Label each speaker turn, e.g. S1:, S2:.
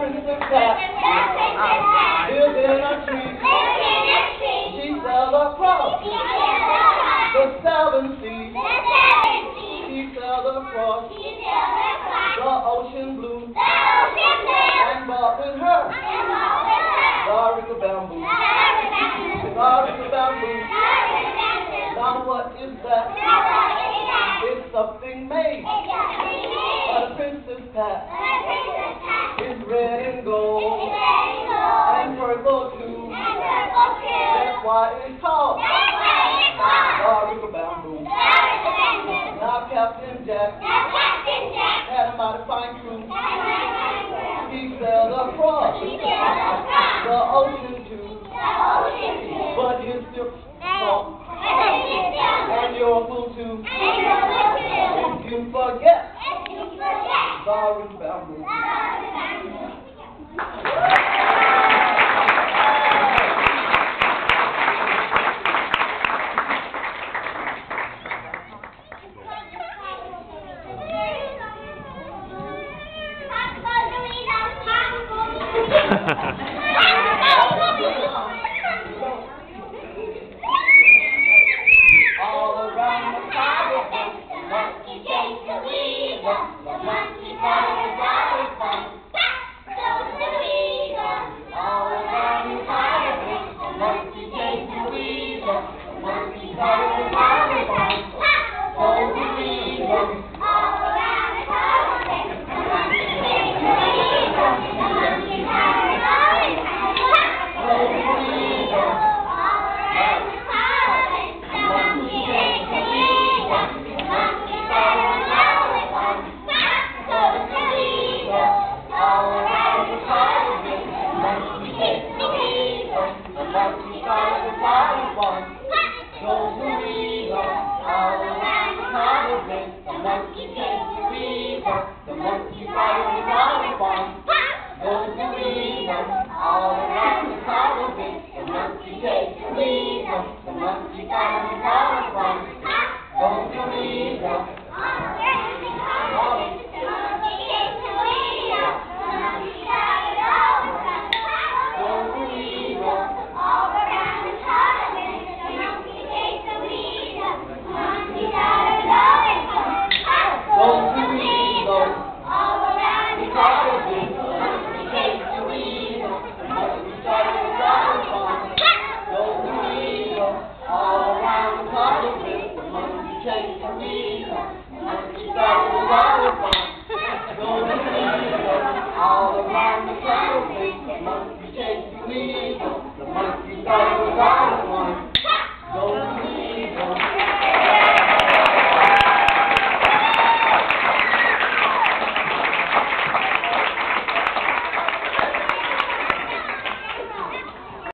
S1: princess cat lives in a tree. She sails across the 7 seas. She sails across the ocean blue and brought with her Zarika bamboo. Zarika bamboo. Now what is that? It's something made by the princess cat. It's red and gold and purple too. That's why it's called Zarika bamboo. Now Captain Jack had a mighty fine crew. He sailed across the ocean too, but his ship's small and you're a fool too. If you forget Zarika bamboo. All around the fire, the monkey chased the weasel. The monkey thought it was always fun. So the weasel. All around the fire, the monkey chased the weasel. The monkey thought it was always fun. So the weasel. All around the fire, the monkey chased the weasel. The monkey thought it was always fun. So the weasel. All around the